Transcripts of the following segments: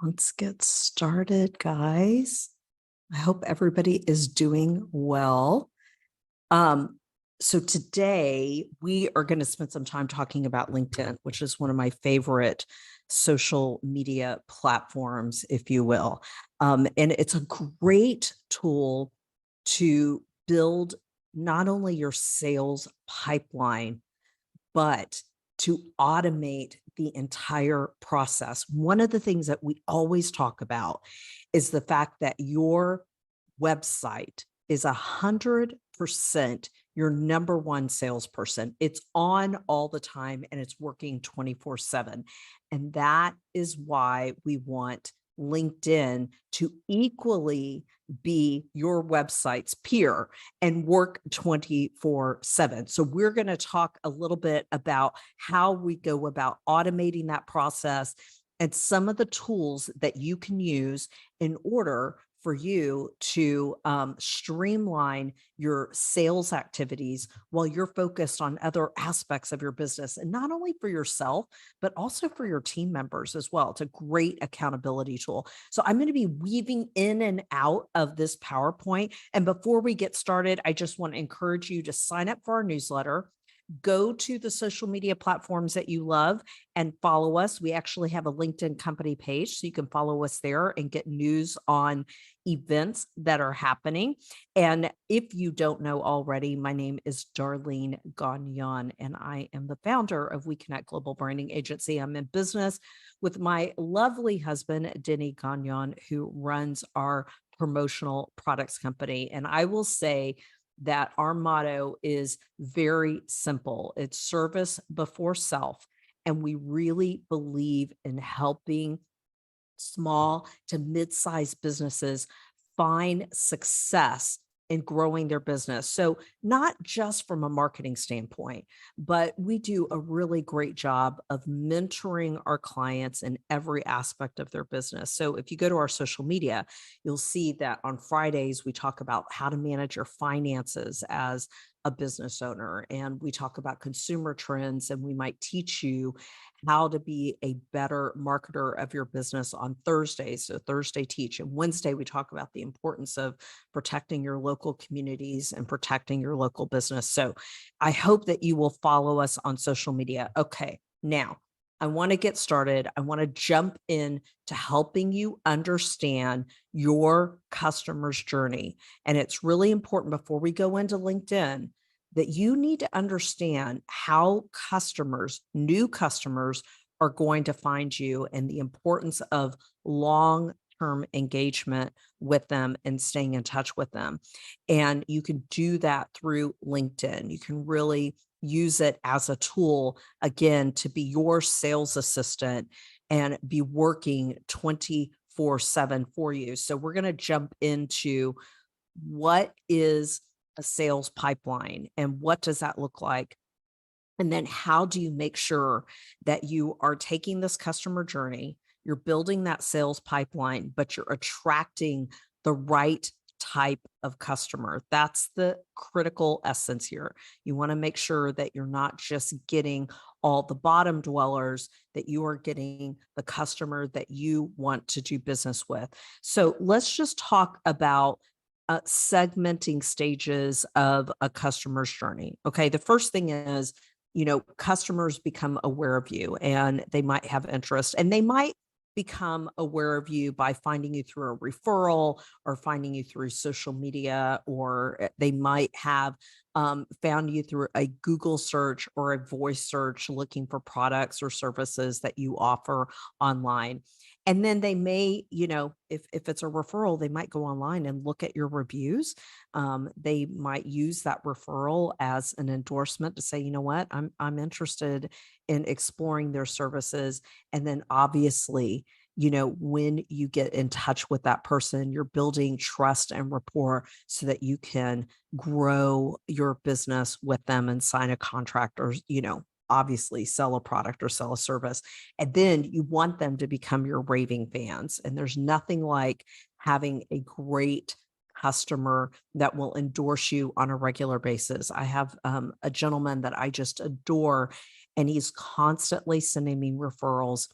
Let's get started, guys. I hope everybody is doing well. Um, so today we are going to spend some time talking about LinkedIn, which is one of my favorite social media platforms, if you will. And it's a great tool to build not only your sales pipeline, but to automate the entire process. One of the things that we always talk about is the fact that your website is 100% your number one salesperson. It's on all the time and it's working 24/7. And that is why we want LinkedIn to equally be your website's peer and work 24/7. So we're going to talk a little bit about how we go about automating that process and some of the tools that you can use in order for you to streamline your sales activities while you're focused on other aspects of your business, and not only for yourself but also for your team members as well. It's a great accountability tool. So I'm going to be weaving in and out of this PowerPoint. And before we get started, I just want to encourage you to sign up for our newsletter. Go to the social media platforms that you love and follow us. We actually have a LinkedIn company page, so you can follow us there and get news on events that are happening. And if you don't know already, my name is Darlene Gagnon, and I am the founder of We Connect Global Branding Agency. I'm in business with my lovely husband, Denny Gagnon, who runs our promotional products company. And I will say that our motto is very simple. It's service before self. And we really believe in helping small to mid-sized businesses find success in growing their business. So not just from a marketing standpoint, but we do a really great job of mentoring our clients in every aspect of their business. So if you go to our social media, you'll see that on Fridays, we talk about how to manage your finances as a business owner. And we talk about consumer trends, and we might teach you how to be a better marketer of your business on Thursdays. So Thursday teach, and Wednesday we talk about the importance of protecting your local communities and protecting your local business. So I hope that you will follow us on social media. Okay, now I want to get started. I want to jump in to helping you understand your customer's journey. And it's really important before we go into LinkedIn that you need to understand how customers, new customers, are going to find you, and the importance of long-term engagement with them and staying in touch with them. And you can do that through LinkedIn. You can really use it as a tool, again, to be your sales assistant and be working 24/7 for you. So we're going to jump into what is a sales pipeline and what does that look like? And then how do you make sure that you are taking this customer journey, you're building that sales pipeline, but you're attracting the right type of customer? That's the critical essence here. You want to make sure that you're not just getting all the bottom dwellers, that you are getting the customer that you want to do business with. So let's just talk about segmenting stages of a customer's journey. Okay. The first thing is, customers become aware of you and they might have interest, and they might become aware of you by finding you through a referral or finding you through social media, or they might have found you through a Google search or a voice search looking for products or services that you offer online. And then they may, if it's a referral, they might go online and look at your reviews. They might use that referral as an endorsement to say, you know what, I'm interested in exploring their services. And then obviously, when you get in touch with that person, you're building trust and rapport so that you can grow your business with them and sign a contract, or, obviously sell a product or sell a service. And then you want them to become your raving fans. And there's nothing like having a great customer that will endorse you on a regular basis. I have a gentleman that I just adore, and he's constantly sending me referrals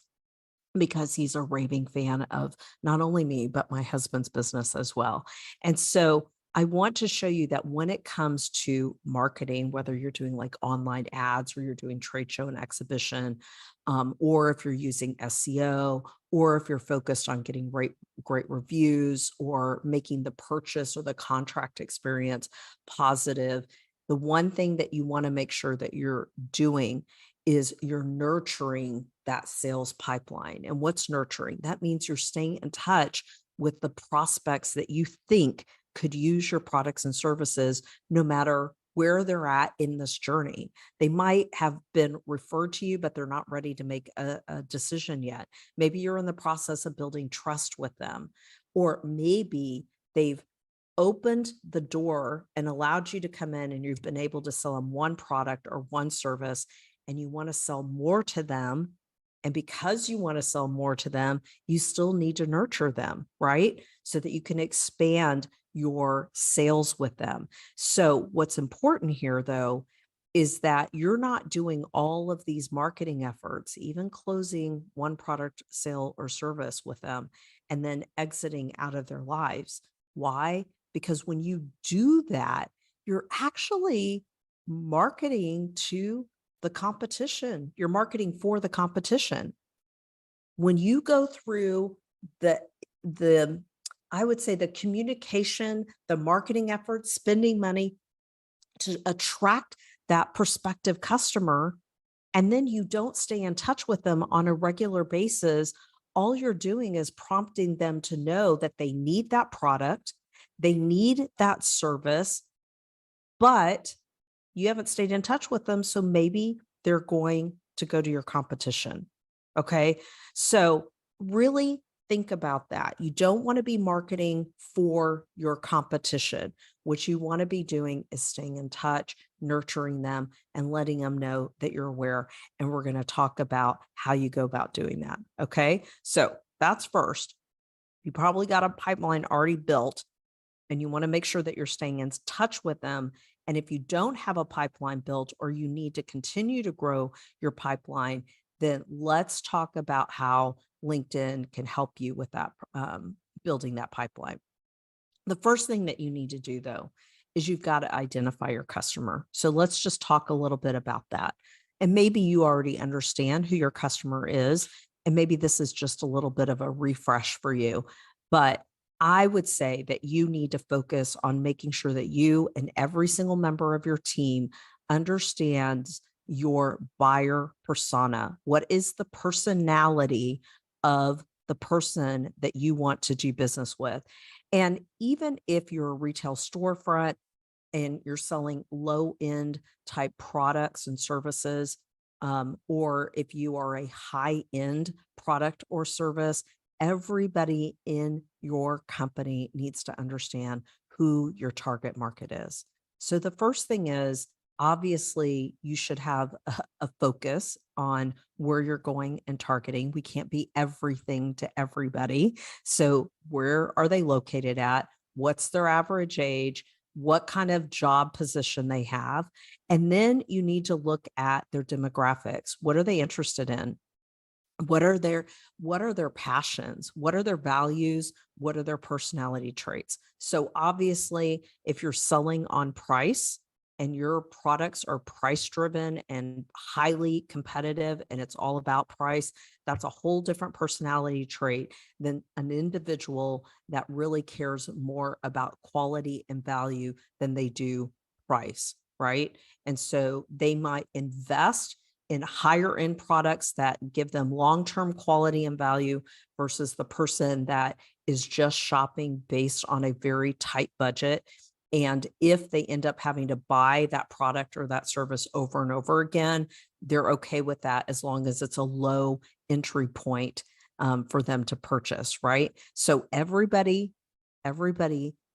because he's a raving fan of not only me, but my husband's business as well. And so I want to show you that when it comes to marketing, whether you're doing like online ads or you're doing trade show and exhibition, or if you're using SEO, or if you're focused on getting great reviews or making the purchase or the contract experience positive, the one thing that you want to make sure that you're doing is you're nurturing that sales pipeline. And what's nurturing? That means you're staying in touch with the prospects that you think could use your products and services no matter where they're at in this journey. They might have been referred to you, but they're not ready to make a decision yet. Maybe you're in the process of building trust with them, or maybe they've opened the door and allowed you to come in and you've been able to sell them one product or one service and you want to sell more to them. And because you want to sell more to them, you still need to nurture them, right? So that you can expand your sales with them. So what's important here though, is that you're not doing all of these marketing efforts, even closing one product sale or service with them, and then exiting out of their lives. Why? Because when you do that, you're actually marketing to the competition. You're marketing for the competition. When you go through the I would say the communication, the marketing efforts, spending money to attract that prospective customer, and then you don't stay in touch with them on a regular basis, all you're doing is prompting them to know that they need that product, they need that service, but you haven't stayed in touch with them. So maybe they're going to go to your competition. Okay. So really think about that. You don't want to be marketing for your competition. What you want to be doing is staying in touch, nurturing them, and letting them know that you're aware. And we're going to talk about how you go about doing that. Okay. So that's first. You probably got a pipeline already built and you want to make sure that you're staying in touch with them. And if you don't have a pipeline built or you need to continue to grow your pipeline, then let's talk about how LinkedIn can help you with that, building that pipeline. The first thing that you need to do though, is you've got to identify your customer. So let's just talk a little bit about that. And maybe you already understand who your customer is, and maybe this is just a little bit of a refresh for you, but I would say that you need to focus on making sure that you and every single member of your team understands your buyer persona. What is the personality of the person that you want to do business with? And even if you're a retail storefront and you're selling low end type products and services, or if you are a high end product or service, everybody in your company needs to understand who your target market is. So the first thing is, obviously, you should have a focus on where you're going and targeting. We can't be everything to everybody. So where are they located at? What's their average age? What kind of job position they have? And then you need to look at their demographics. What are they interested in? What are their passions? What are their values? What are their personality traits? So obviously, if you're selling on price and your products are price driven and highly competitive and it's all about price, that's a whole different personality trait than an individual that really cares more about quality and value than they do price, right? And so they might invest in higher end products that give them long-term quality and value versus the person that is just shopping based on a very tight budget. And if they end up having to buy that product or that service over and over again, they're okay with that as long as it's a low entry point, for them to purchase, right? So everybody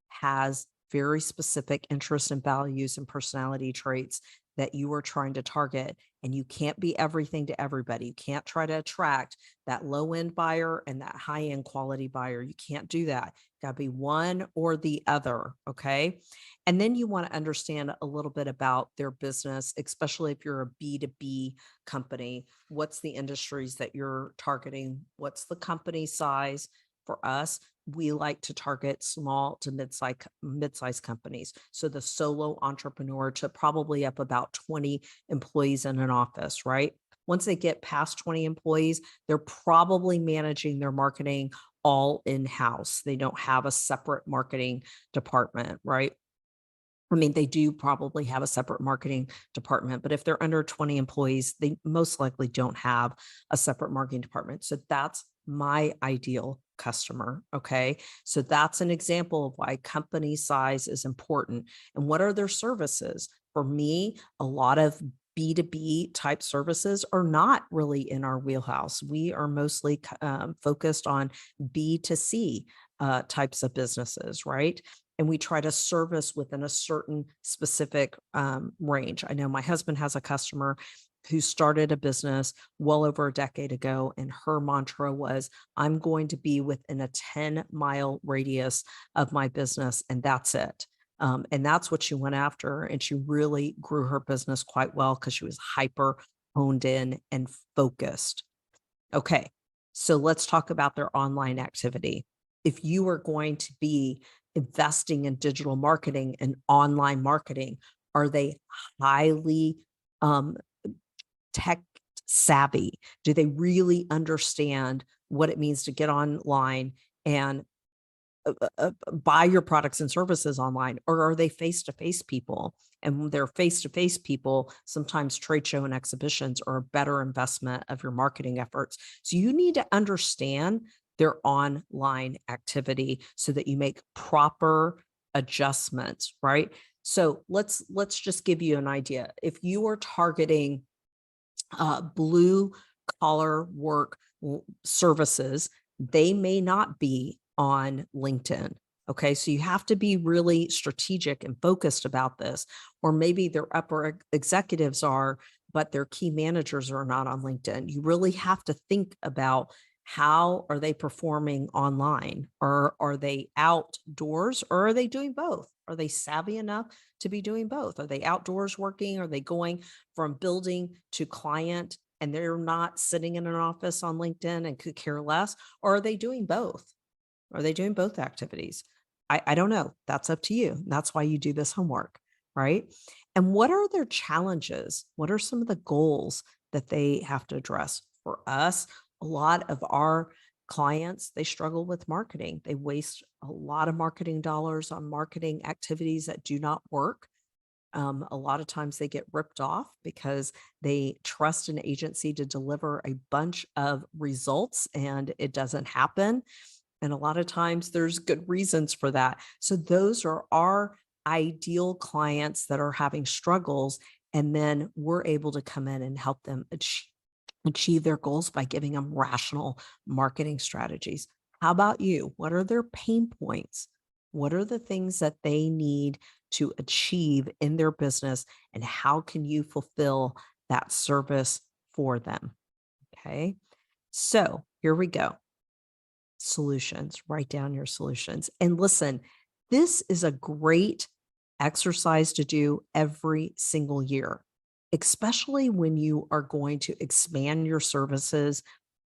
has very specific interests and values and personality traits that you are trying to target. And you can't be everything to everybody. You can't try to attract that low end buyer and that high end quality buyer. You can't do that Got to be one or the other. Okay. And then you want to understand a little bit about their business, especially if you're a B2B company. What's the industries that you're targeting? What's the company size? For us, we like to target small to mid-size companies. So the solo entrepreneur to probably up about 20 employees in an office, right? Once they get past 20 employees, they're probably managing their marketing all in-house. They don't have a separate marketing department, right? I mean, they do probably have a separate marketing department, but if they're under 20 employees, they most likely don't have a separate marketing department. So that's my ideal customer. Okay. So that's an example of why company size is important. And what are their services? For me, a lot of B2B type services are not really in our wheelhouse. We are mostly focused on B2C types of businesses, right? And we try to service within a certain specific range. I know my husband has a customer who started a business well over a decade ago, and her mantra was, I'm going to be within a 10-mile radius of my business, and that's it. And that's what she went after. And she really grew her business quite well because she was hyper honed in and focused. Okay, so let's talk about their online activity. If you are going to be investing in digital marketing and online marketing, are they highly um, tech savvy? Do they really understand what it means to get online and buy your products and services online, or are they face-to-face people? And when they're face-to-face people, sometimes trade show and exhibitions are a better investment of your marketing efforts. So you need to understand their online activity so that you make proper adjustments, right? So let's just give you an idea. If you are targeting blue collar work services, they may not be on LinkedIn. Okay, so you have to be really strategic and focused about this. Or maybe their upper executives are, but their key managers are not on LinkedIn. You really have to think about how are they performing online, or are they outdoors, or are they doing both? Are they savvy enough to be doing both? Are they outdoors working? Are they going from building to client and they're not sitting in an office on LinkedIn and could care less? Or are they doing both? Are they doing both activities? I don't know. That's up to you. That's why you do this homework, right? And what are their challenges? What are some of the goals that they have to address? For us, a lot of our clients, they struggle with marketing. They waste a lot of marketing dollars on marketing activities that do not work. A lot of times they get ripped off because they trust an agency to deliver a bunch of results and it doesn't happen. And a lot of times there's good reasons for that. So those are our ideal clients that are having struggles. And then we're able to come in and help them achieve their goals by giving them rational marketing strategies. How about you? What are their pain points? What are the things that they need to achieve in their business? And how can you fulfill that service for them? Okay. So here we go. Solutions. Write down your solutions. And listen, this is a great exercise to do every single year, especially when you are going to expand your services.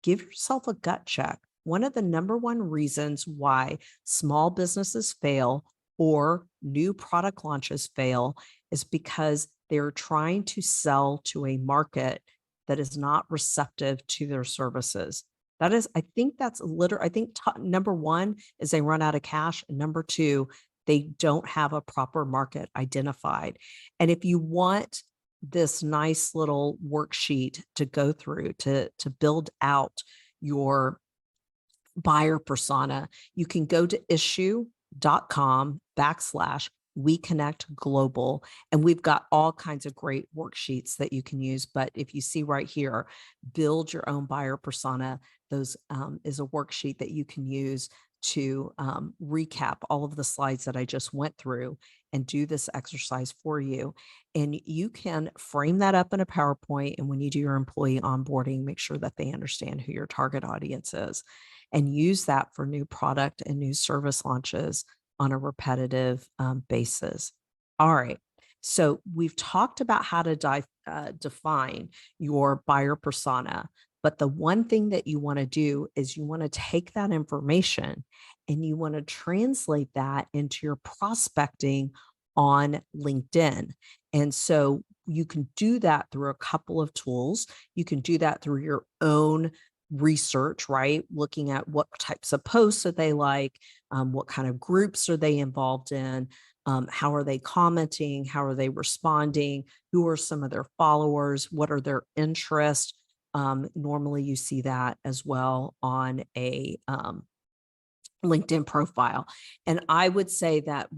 Give yourself a gut check. One of the number one reasons why small businesses fail or new product launches fail is because they're trying to sell to a market that is not receptive to their services. That is, I think that's I think number one is they run out of cash. And number two, they don't have a proper market identified. And if you want this nice little worksheet to go through to build out your buyer persona, you can go to issuu.com/we connect global. And we've got all kinds of great worksheets that you can use. But if you see right here, build your own buyer persona, those is a worksheet that you can use to recap all of the slides that I just went through and do this exercise for you. And you can frame that up in a PowerPoint. And when you do your employee onboarding, make sure that they understand who your target audience is. and use that for new product and new service launches on a repetitive basis. All right. So we've talked about how to define your buyer persona. But the one thing that you want to do is you want to take that information and you want to translate that into your prospecting on LinkedIn. And so you can do that through a couple of tools. You can do that through your own research, right? Looking at what types of posts are they like, what kind of groups are they involved in, how are they commenting, how are they responding, who are some of their followers, what are their interests. Normally you see that as well on a LinkedIn profile. And I would say that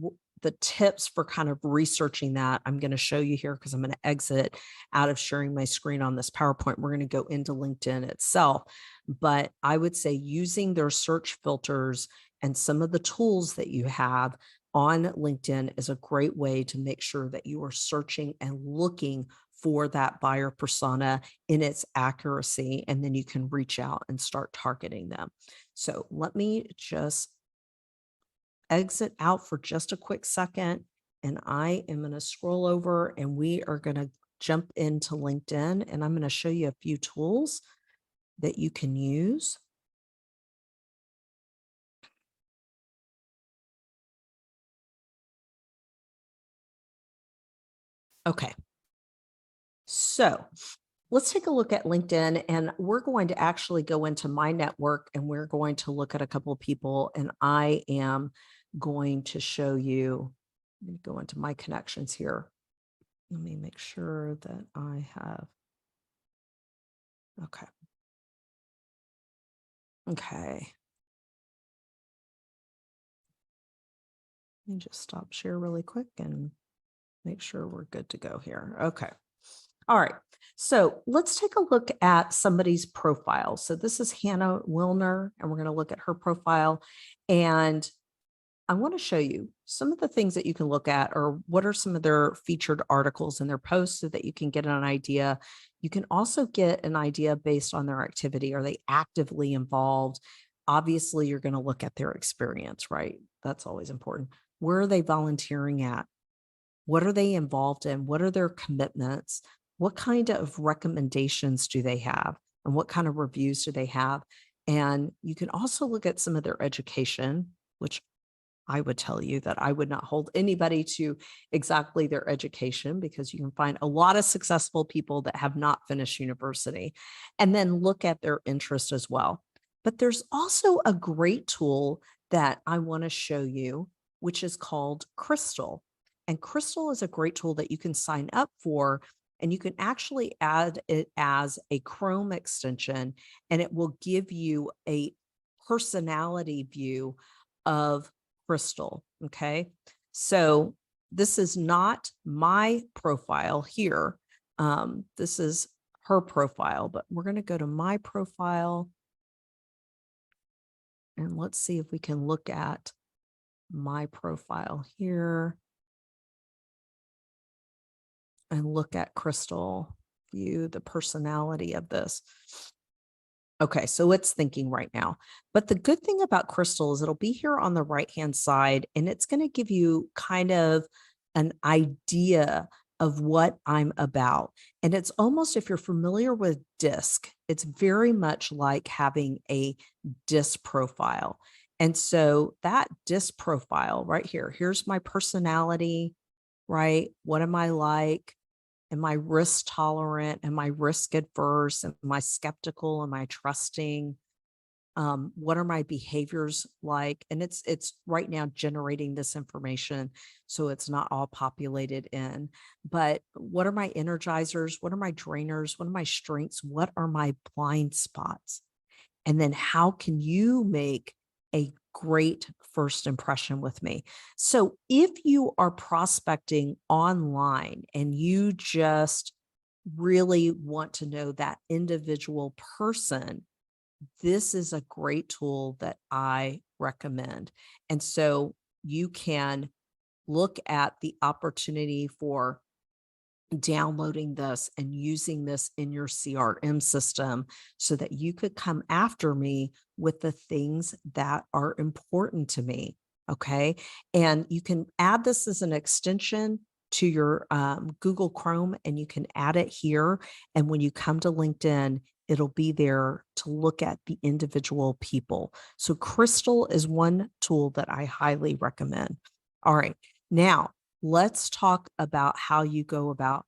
the tips for kind of researching that, I'm going to show you here because I'm going to exit out of sharing my screen on this PowerPoint. We're going to go into LinkedIn itself. But I would say using their search filters and some of the tools that you have on LinkedIn is a great way to make sure that you are searching and looking for that buyer persona in its accuracy, and then you can reach out and start targeting them. So let me just exit out for just a quick second, and I am going to scroll over and we are going to jump into LinkedIn, and I'm going to show you a few tools that you can use. Okay. So let's take a look at LinkedIn, and we're going to actually go into my network and we're going to look at a couple of people, and I am going to show you, let me go into my connections here. Let me make sure that I have, okay. Okay. Let me just stop share really quick and make sure we're good to go here. Okay. All right. So let's take a look at somebody's profile. So this is Hannah Wilner, and we're going to look at her profile. And I want to show you some of the things that you can look at, or what are some of their featured articles in their posts, so that you can get an idea. You can also get an idea based on their activity. Are they actively involved? Obviously, you're going to look at their experience, right? That's always important. Where are they volunteering at? What are they involved in? What are their commitments? What kind of recommendations do they have? And what kind of reviews do they have? And you can also look at some of their education, which I would tell you that I would not hold anybody to exactly their education, because you can find a lot of successful people that have not finished university, and then look at their interest as well. But there's also a great tool that I want to show you, which is called Crystal. And Crystal is a great tool that you can sign up for, and you can actually add it as a Chrome extension, and it will give you a personality view of Crystal. Okay. So this is not my profile here. This is her profile, but we're going to go to my profile, and let's see if we can look at my profile here and look at Crystal, view the personality of this. Okay, so it's thinking right now. But the good thing about Crystal is it'll be here on the right-hand side, and it's going to give you kind of an idea of what I'm about. And it's almost, if you're familiar with DISC, it's very much like having a DISC profile. And so that DISC profile right here, here's my personality, right? What am I like? Am I risk tolerant? Am I risk adverse? Am I skeptical? Am I trusting? What are my behaviors like? And it's right now generating this information, so it's not all populated in. But what are my energizers? What are my drainers? What are my strengths? What are my blind spots? And then how can you make a great first impression with me? So if you are prospecting online and you just really want to know that individual person, this is a great tool that I recommend. And so you can look at the opportunity for downloading this and using this in your CRM system so that you could come after me with the things that are important to me. Okay. And you can add this as an extension to your Google Chrome, and you can add it here. And when you come to LinkedIn, it'll be there to look at the individual people. So Crystal is one tool that I highly recommend. All right. Now, let's talk about how you go about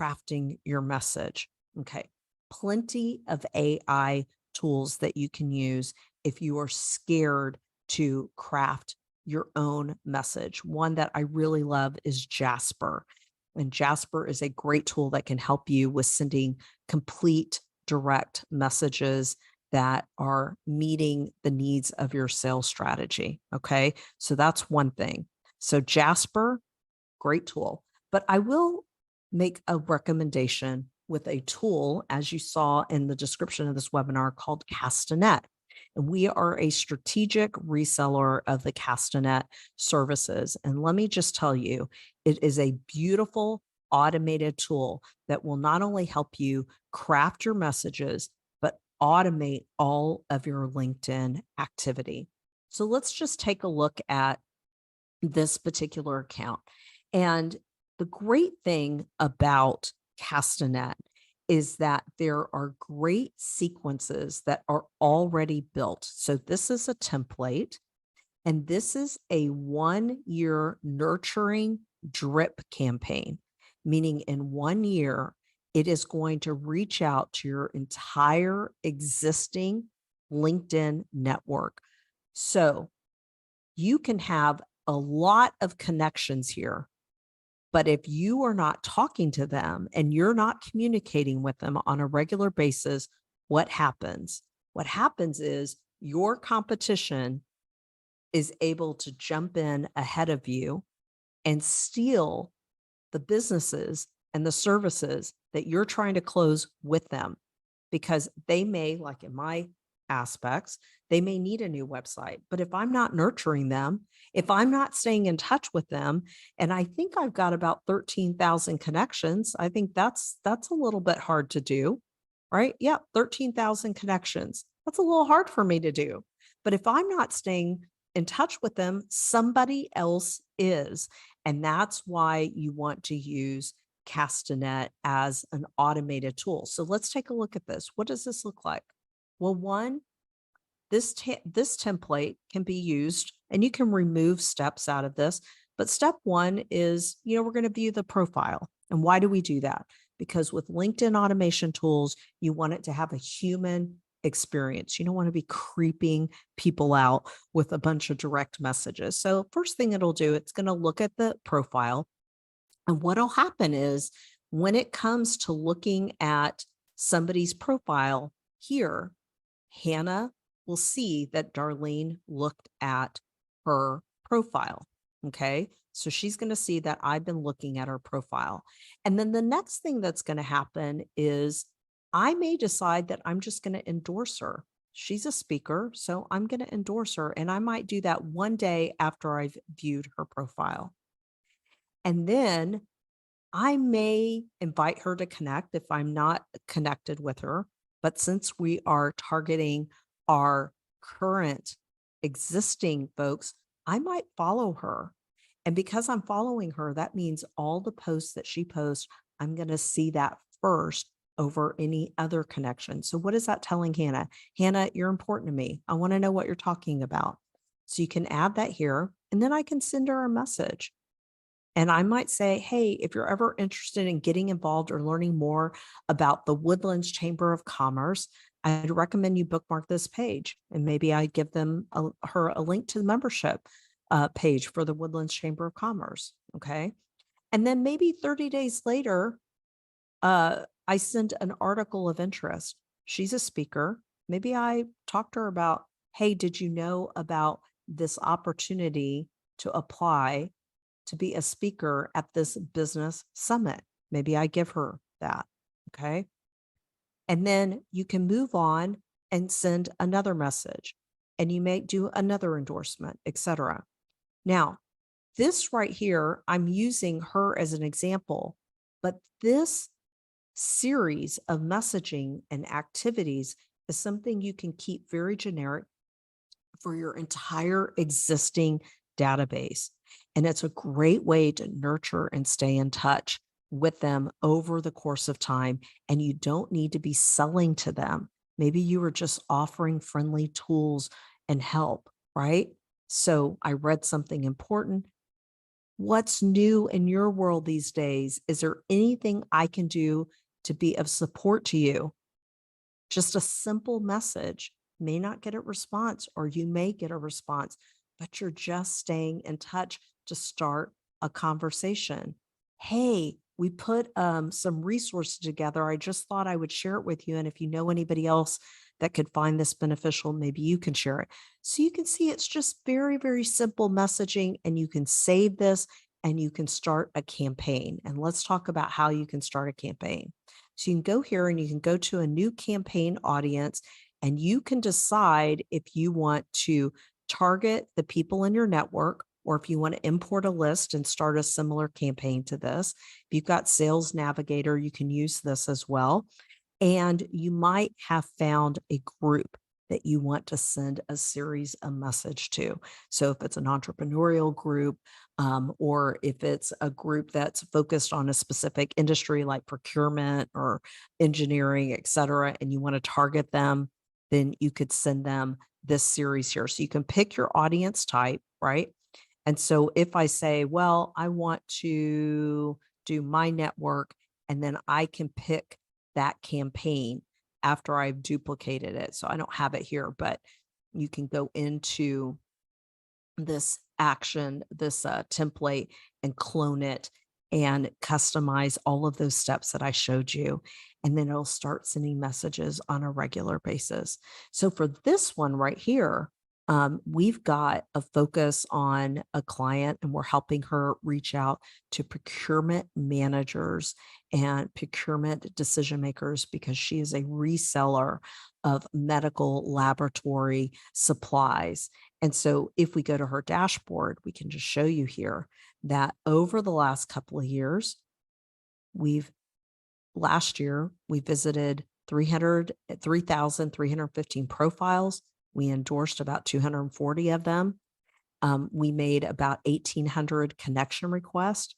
crafting your message. Okay. Plenty of AI tools that you can use if you are scared to craft your own message. One that I really love is Jasper. And Jasper is a great tool that can help you with sending complete, direct messages that are meeting the needs of your sales strategy. Okay. So that's one thing. So Jasper, great tool. But I will make a recommendation with a tool, as you saw in the description of this webinar, called Castanet. And we are a strategic reseller of the Castanet services. And let me just tell you, it is a beautiful automated tool that will not only help you craft your messages, but automate all of your LinkedIn activity. So let's just take a look at this particular account. And the great thing about Castanet is that there are great sequences that are already built. So this is a template, and this is a 1-year nurturing drip campaign, meaning in 1 year, it is going to reach out to your entire existing LinkedIn network. So you can have a lot of connections here, but if you are not talking to them and you're not communicating with them on a regular basis, what happens? What happens is your competition is able to jump in ahead of you and steal the businesses and the services that you're trying to close with them, because they may, like in my aspects, they may need a new website. But if I'm not nurturing them, if I'm not staying in touch with them, and I think I've got about 13,000 connections, I think that's a little bit hard to do, right? Yeah, 13,000 connections. That's a little hard for me to do. But if I'm not staying in touch with them, somebody else is. And that's why you want to use Castanet as an automated tool. So let's take a look at this. What does this look like? Well, one, this template can be used, and you can remove steps out of this. But step one is, we're going to view the profile. And why do we do that? Because with LinkedIn automation tools, you want it to have a human experience. You don't want to be creeping people out with a bunch of direct messages. So first thing it'll do, it's going to look at the profile. And what'll happen is when it comes to looking at somebody's profile here, Hannah will see that Darlene looked at her profile. Okay. So she's going to see that I've been looking at her profile. And then the next thing that's going to happen is I may decide that I'm just going to endorse her. She's a speaker, so I'm going to endorse her. And I might do that one day after I've viewed her profile. And then I may invite her to connect if I'm not connected with her. But since we are targeting our current existing folks, I might follow her. And because I'm following her, that means all the posts that she posts, I'm going to see that first over any other connection. So what is that telling Hannah? Hannah, you're important to me. I want to know what you're talking about. So you can add that here, and then I can send her a message. And I might say, hey, if you're ever interested in getting involved or learning more about the Woodlands Chamber of Commerce, I'd recommend you bookmark this page. And maybe I give her a link to the membership page for the Woodlands Chamber of Commerce. Okay. And then maybe 30 days later, I send an article of interest. She's a speaker. Maybe I talk to her about, hey, did you know about this opportunity to apply to be a speaker at this business summit? Maybe I give her that. Okay. And then you can move on and send another message, and you may do another endorsement, etc. Now, this right here, I'm using her as an example, But this series of messaging and activities is something you can keep very generic for your entire existing database. And it's a great way to nurture and stay in touch with them over the course of time. And you don't need to be selling to them. Maybe you were just offering friendly tools and help, right? So I read something important. What's new in your world these days? Is there anything I can do to be of support to you? Just a simple message may not get a response, or you may get a response, but you're just staying in touch to start a conversation. Hey, we put some resources together. I just thought I would share it with you. And if you know anybody else that could find this beneficial, maybe you can share it. So you can see it's just very, very simple messaging, and you can save this and you can start a campaign. And let's talk about how you can start a campaign. So you can go here and you can go to a new campaign audience, and you can decide if you want to target the people in your network, or if you want to import a list and start a similar campaign to this. If you've got Sales Navigator, you can use this as well. And you might have found a group that you want to send a series of message to. So if it's an entrepreneurial group, or if it's a group that's focused on a specific industry like procurement or engineering, et cetera, and you want to target them, then you could send them this series here. So you can pick your audience type, right? And so if I say, well, I want to do my network, and then I can pick that campaign after I've duplicated it. So I don't have it here, but you can go into this action, this template, and clone it and customize all of those steps that I showed you. And then it'll start sending messages on a regular basis. So for this one right here, we've got a focus on a client, and we're helping her reach out to procurement managers and procurement decision makers, because she is a reseller of medical laboratory supplies. And so if we go to her dashboard, we can just show you here that over the last couple of years, last year, we visited 3,315 profiles. We endorsed about 240 of them. We made about 1,800 connection requests.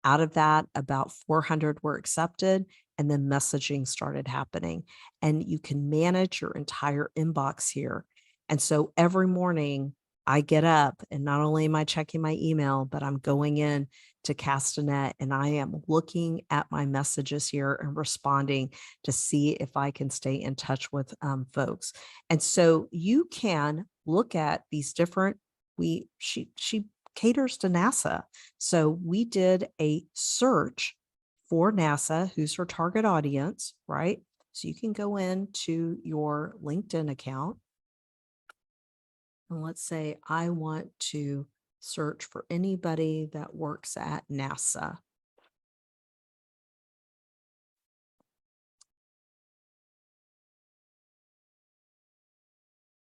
Out of that, about 400 were accepted, and then messaging started happening. And you can manage your entire inbox here. And so every morning I get up, and not only am I checking my email, but I'm going in to Castanet, and I am looking at my messages here and responding to see if I can stay in touch with folks. And so you can look at these different, she caters to NASA. So we did a search for NASA, who's her target audience, right? So you can go into your LinkedIn account, and let's say I want to search for anybody that works at NASA.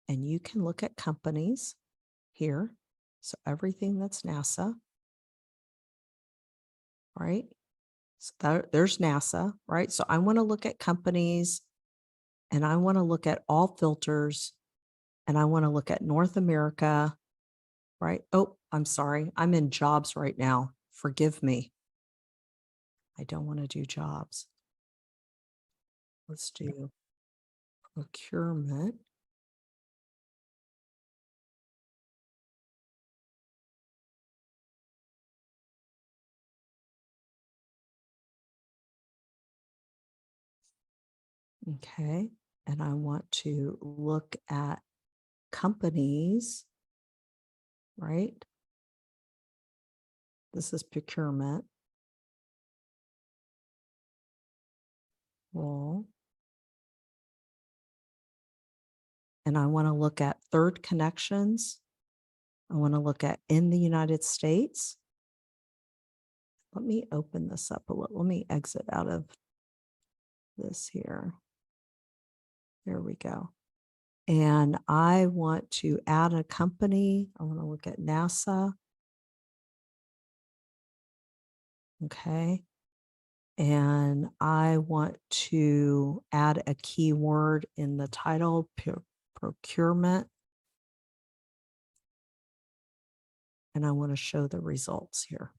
And you can look at companies here. So everything that's NASA, right? So there's NASA, right? So I want to look at companies, and I want to look at all filters, and I want to look at North America, right? Oh, I'm sorry. I'm in jobs right now. Forgive me. I don't want to do jobs. Let's do procurement. Okay. And I want to look at companies, right? This is procurement. Role. And I want to look at third connections. I want to look at in the United States. Let me open this up a little. Let me exit out of this here. There we go. And I want to add a company. I want to look at NASA. Okay. And I want to add a keyword in the title, procurement. And I want to show the results here.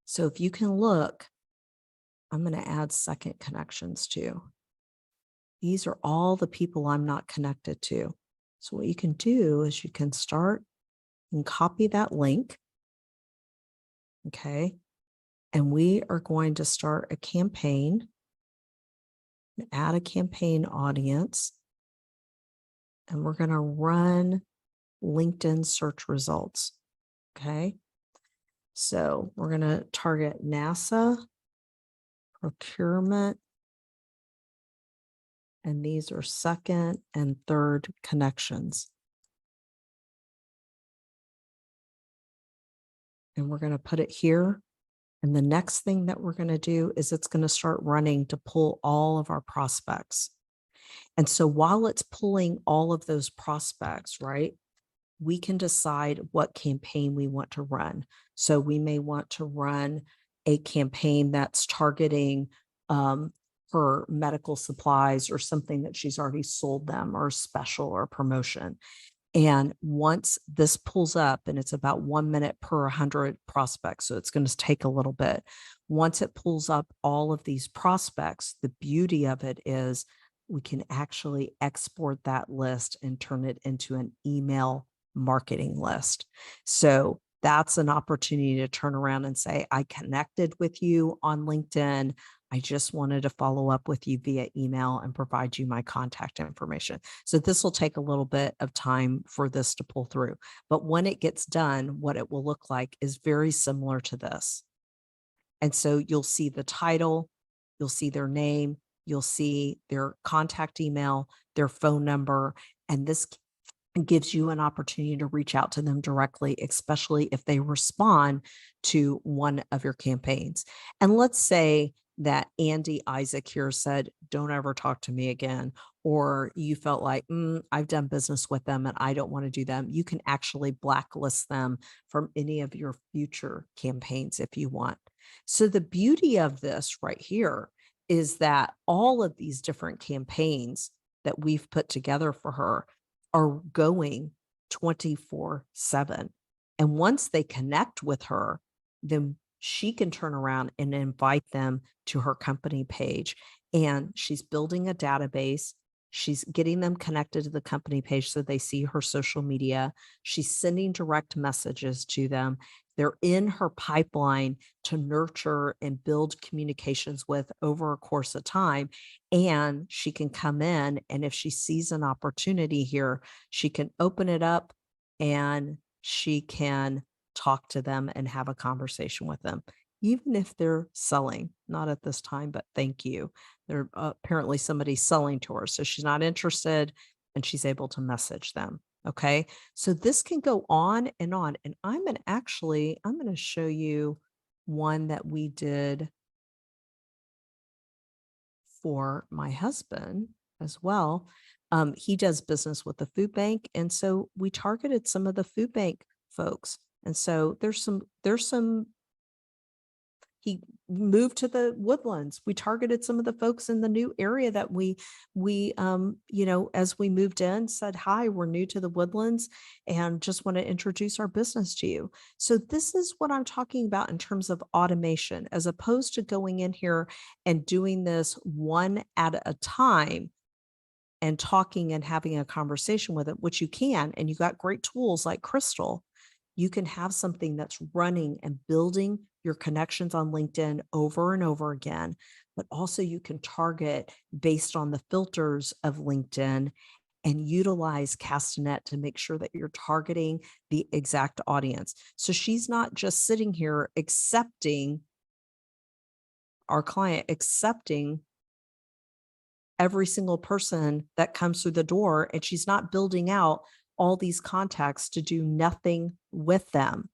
So if you can look, I'm going to add second connections too. These are all the people I'm not connected to. So what you can do is you can start and copy that link. Okay. And we are going to start a campaign, add a campaign audience, and we're going to run LinkedIn search results. Okay. So we're going to target NASA, procurement, and these are second and third connections. And we're going to put it here. And the next thing that we're going to do is it's going to start running to pull all of our prospects. And so while it's pulling all of those prospects, right, we can decide what campaign we want to run. So we may want to run a campaign that's targeting her medical supplies or something that she's already sold them, or special or promotion. And once this pulls up, and it's about 1 minute per 100 prospects, so it's going to take a little bit. Once it pulls up all of these prospects, the beauty of it is we can actually export that list and turn it into an email marketing list. So that's an opportunity to turn around and say, I connected with you on LinkedIn. I just wanted to follow up with you via email and provide you my contact information. So this will take a little bit of time for this to pull through. But when it gets done, what it will look like is very similar to this. And so you'll see the title, you'll see their name, you'll see their contact email, their phone number, and this gives you an opportunity to reach out to them directly, especially if they respond to one of your campaigns. And let's say that Andy Isaac here said, don't ever talk to me again, or you felt like, I've done business with them and I don't want to do them. You can actually blacklist them from any of your future campaigns if you want. So the beauty of this right here is that all of these different campaigns that we've put together for her are going 24/7. And once they connect with her, then she can turn around and invite them to her company page. And she's building a database. She's getting them connected to the company page so they see her social media. She's sending direct messages to them. They're in her pipeline to nurture and build communications with over a course of time. And she can come in, and if she sees an opportunity here, she can open it up and she can talk to them and have a conversation with them, even if they're selling. Not at this time, but thank you. They're apparently somebody's selling to her, so she's not interested, and she's able to message them. Okay, so this can go on. And I'm going to show you one that we did for my husband as well. He does business with the food bank. And so we targeted some of the food bank folks. And so he moved to the Woodlands. We targeted some of the folks in the new area that we, as we moved in, said, hi, we're new to the Woodlands and just want to introduce our business to you. So this is what I'm talking about in terms of automation, as opposed to going in here and doing this one at a time and talking and having a conversation with it, which you can, and you got great tools like Crystal. You can have something that's running and building your connections on LinkedIn over and over again, but also you can target based on the filters of LinkedIn and utilize Castanet to make sure that you're targeting the exact audience. So she's not just sitting here accepting every single person that comes through the door, and she's not building out all these contacts to do nothing with them.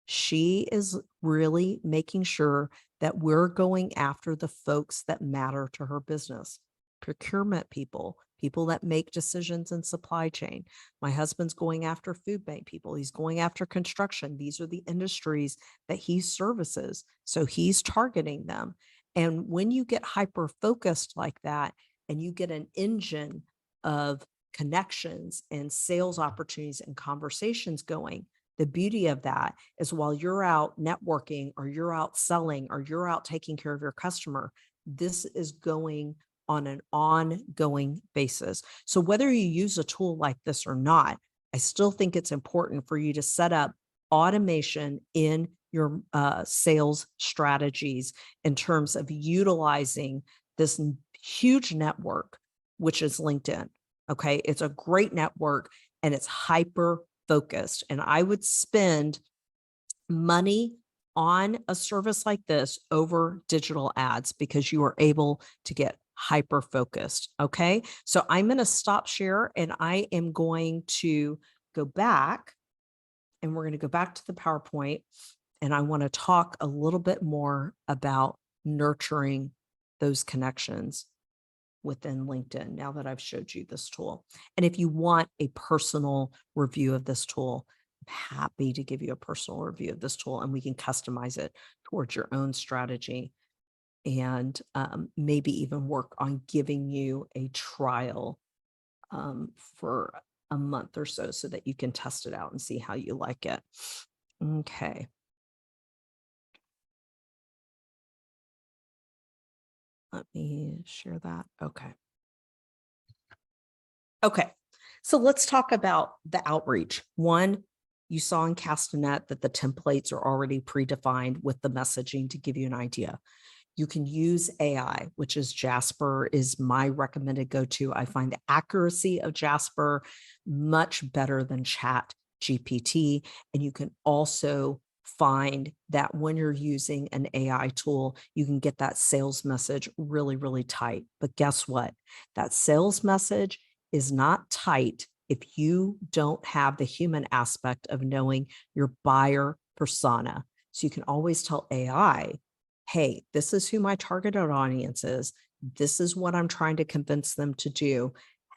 She is really making sure that we're going after the folks that matter to her business. Procurement people, people that make decisions in supply chain. My husband's going after food bank people. He's going after construction. These are the industries that he services. So he's targeting them. And when you get hyper focused like that and you get an engine of connections and sales opportunities and conversations going, the beauty of that is while you're out networking or you're out selling or you're out taking care of your customer, this is going on an ongoing basis. So whether you use a tool like this or not, I still think it's important for you to set up automation in your sales strategies in terms of utilizing this huge network, which is LinkedIn. Okay. It's a great network and it's hyper focused. And I would spend money on a service like this over digital ads because you are able to get hyper focused. Okay. So I'm going to stop share and I am going to go back and we're going to go back to the PowerPoint. And I want to talk a little bit more about nurturing those connections within LinkedIn now that I've showed you this tool. And if you want a personal review of this tool, I'm happy to give you a personal review of this tool and we can customize it towards your own strategy and maybe even work on giving you a trial for a month or so that you can test it out and see how you like it. Okay. Let me share that. Okay. Okay. So let's talk about the outreach. One, you saw in Castanet that the templates are already predefined with the messaging to give you an idea. You can use AI, which is Jasper is my recommended go-to. I find the accuracy of Jasper much better than Chat GPT. And you can also find that when you're using an AI tool, you can get that sales message really, really tight. But guess what? That sales message is not tight if you don't have the human aspect of knowing your buyer persona. So you can always tell AI, hey, this is who my targeted audience is. This is what I'm trying to convince them to do.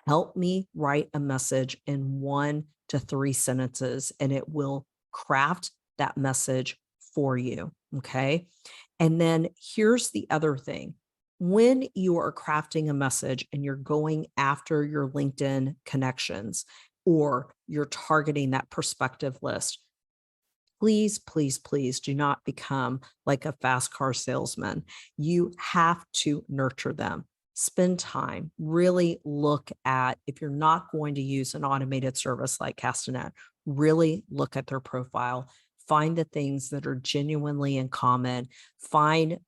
Help me write a message in 1 to 3 sentences, and it will craft that message for you. Okay. And then here's the other thing. When you are crafting a message and you're going after your LinkedIn connections or you're targeting that prospective list, please, please, please do not become like a fast car salesman. You have to nurture them. Spend time, really look at, if you're not going to use an automated service like Castanet, really look at their profile, find the things that are genuinely in common, find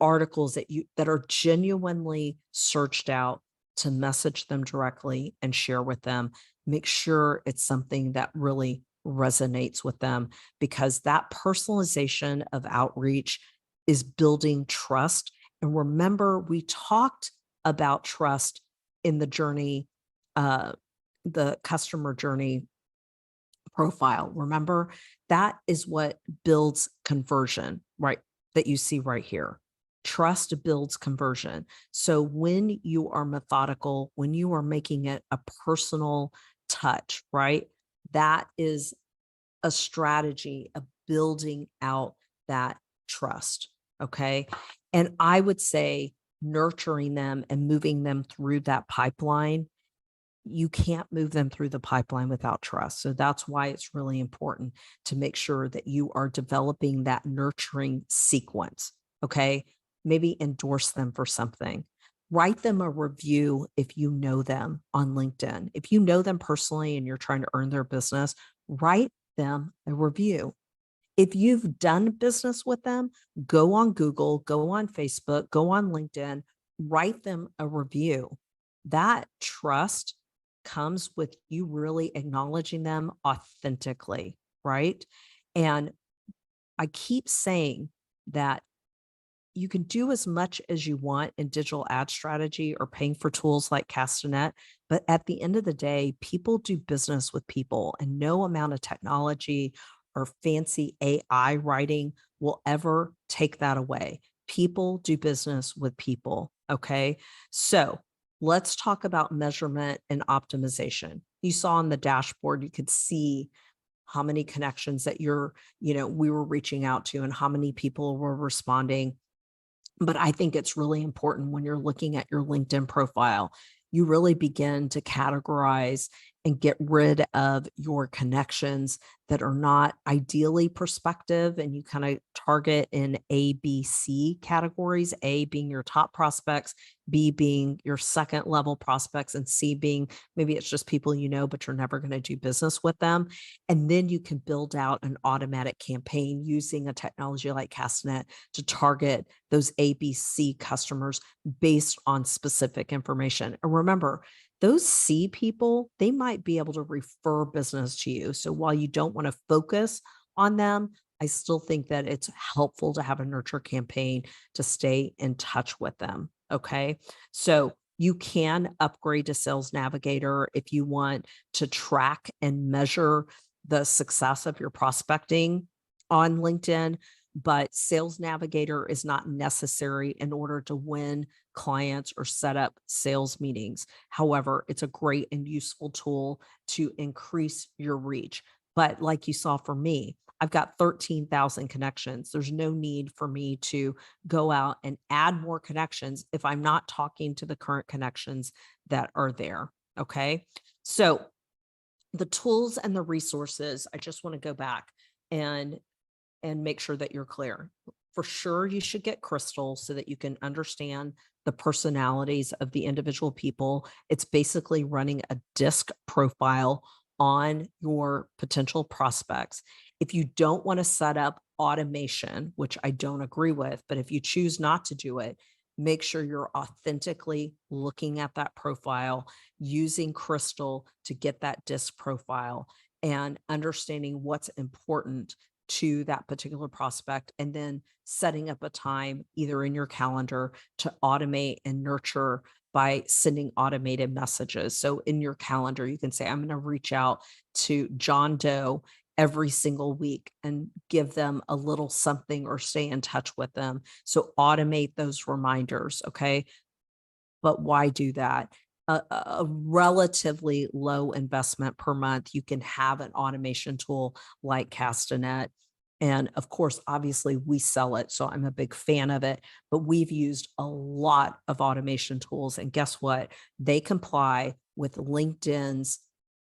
articles that are genuinely searched out to message them directly and share with them. Make sure it's something that really resonates with them, because that personalization of outreach is building trust. And remember, we talked about trust in the journey, the customer journey profile. Remember, that is what builds conversion, right? That you see right here. Trust builds conversion. So when you are methodical, when you are making it a personal touch, right? That is a strategy of building out that trust. Okay. And I would say nurturing them and moving them through that pipeline, you can't move them through the pipeline without trust. So that's why it's really important to make sure that you are developing that nurturing sequence. Okay. Maybe endorse them for something. Write them a review if you know them on LinkedIn. If you know them personally and you're trying to earn their business, write them a review. If you've done business with them, go on Google, go on Facebook, go on LinkedIn, write them a review. That trust comes with you really acknowledging them authentically, right? And I keep saying that you can do as much as you want in digital ad strategy or paying for tools like Castanet. But at the end of the day, people do business with people, and no amount of technology or fancy AI writing will ever take that away. People do business with people. Okay. So let's talk about measurement and optimization. You saw on the dashboard, you could see how many connections that we were reaching out to and how many people were responding. But I think it's really important when you're looking at your LinkedIn profile, you really begin to categorize and get rid of your connections that are not ideally prospective. And you kind of target in A, B, C categories, A being your top prospects, B being your second level prospects, and C being maybe it's just people you know, but you're never going to do business with them. And then you can build out an automatic campaign using a technology like Castanet to target those ABC customers based on specific information. And remember, those C people, they might be able to refer business to you. So while you don't want to focus on them, I still think that it's helpful to have a nurture campaign to stay in touch with them. Okay. So you can upgrade to Sales Navigator if you want to track and measure the success of your prospecting on LinkedIn, but Sales Navigator is not necessary in order to win clients or set up sales meetings. However, it's a great and useful tool to increase your reach. But like you saw for me, I've got 13,000 connections. There's no need for me to go out and add more connections if I'm not talking to the current connections that are there. Okay. So the tools and the resources, I just want to go back and make sure that you're clear. For sure, you should get Crystal so that you can understand the personalities of the individual people. It's basically running a disc profile on your potential prospects. If you don't want to set up automation, which I don't agree with, but if you choose not to do it, make sure you're authentically looking at that profile, using Crystal to get that disc profile and understanding what's important to that particular prospect, and then setting up a time either in your calendar to automate and nurture by sending automated messages. So in your calendar, you can say, I'm going to reach out to John Doe every single week and give them a little something or stay in touch with them. So automate those reminders. Okay. But why do that? A relatively low investment per month, you can have an automation tool like Castanet. And of course, obviously, we sell it. So I'm a big fan of it. But we've used a lot of automation tools. And guess what? They comply with LinkedIn's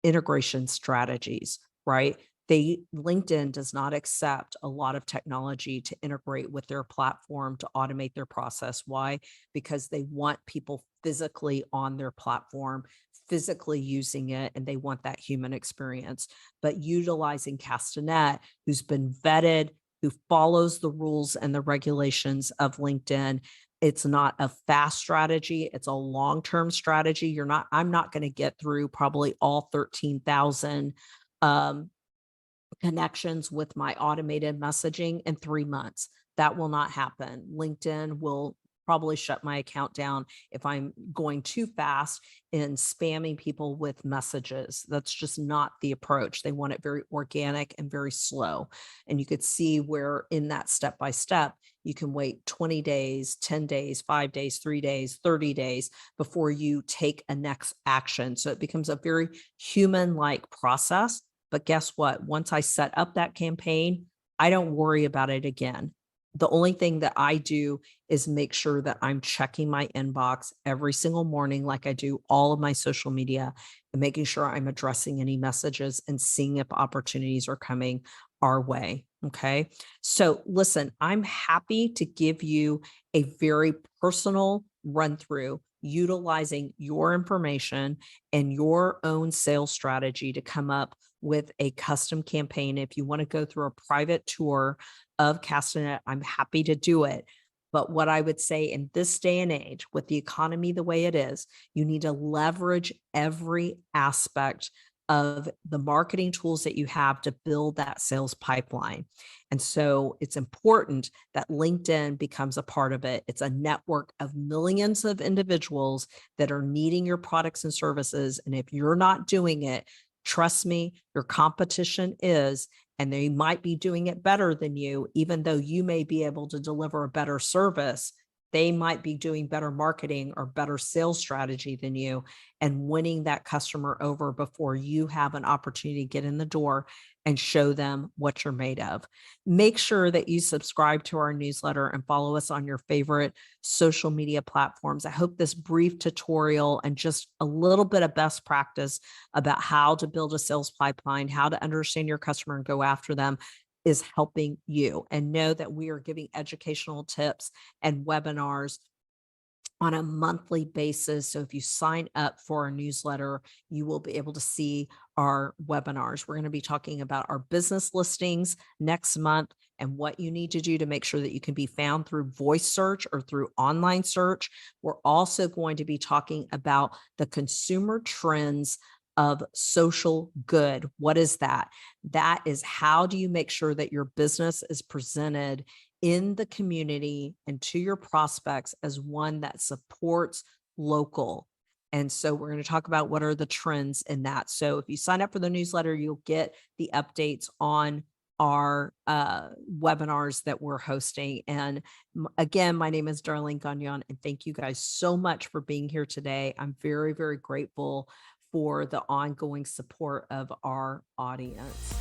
integration strategies, right? LinkedIn does not accept a lot of technology to integrate with their platform to automate their process. Why? Because they want people physically on their platform, physically using it, and they want that human experience. But utilizing Castanet, who's been vetted, who follows the rules and the regulations of LinkedIn, it's not a fast strategy. It's a long-term strategy. I'm not going to get through probably all 13,000 connections with my automated messaging in 3 months. That will not happen. LinkedIn will probably shut my account down if I'm going too fast in spamming people with messages. That's just not the approach. They want it very organic and very slow. And you could see where in that step by step, you can wait 20 days, 10 days, 5 days, 3 days, 30 days before you take a next action. So it becomes a very human-like process. But guess what? Once I set up that campaign, I don't worry about it again. The only thing that I do is make sure that I'm checking my inbox every single morning, like I do all of my social media, and making sure I'm addressing any messages and seeing if opportunities are coming our way. Okay. So listen, I'm happy to give you a very personal run through utilizing your information and your own sales strategy to come up with a custom campaign. If you want to go through a private tour of Castanet, I'm happy to do it. But what I would say in this day and age, with the economy the way it is, you need to leverage every aspect of the marketing tools that you have to build that sales pipeline. And so it's important that LinkedIn becomes a part of it. It's a network of millions of individuals that are needing your products and services. And if you're not doing it, trust me, your competition is, and they might be doing it better than you, even though you may be able to deliver a better service. they might be doing better marketing or better sales strategy than you, and winning that customer over before you have an opportunity to get in the door and show them what you're made of. Make sure that you subscribe to our newsletter and follow us on your favorite social media platforms. I hope this brief tutorial and just a little bit of best practice about how to build a sales pipeline, how to understand your customer and go after them is helping you. And know that we are giving educational tips and webinars on a monthly basis. So if you sign up for our newsletter, you will be able to see our webinars. We're going to be talking about our business listings next month and what you need to do to make sure that you can be found through voice search or through online search. We're also going to be talking about the consumer trends of social good. What is that? That is, how do you make sure that your business is presented in the community and to your prospects as one that supports local? And so we're going to talk about what are the trends in that. So if you sign up for the newsletter, you'll get the updates on our webinars that we're hosting. And again, my name is Darlene Gagnon, and thank you guys so much for being here today. I'm very, very grateful for the ongoing support of our audience.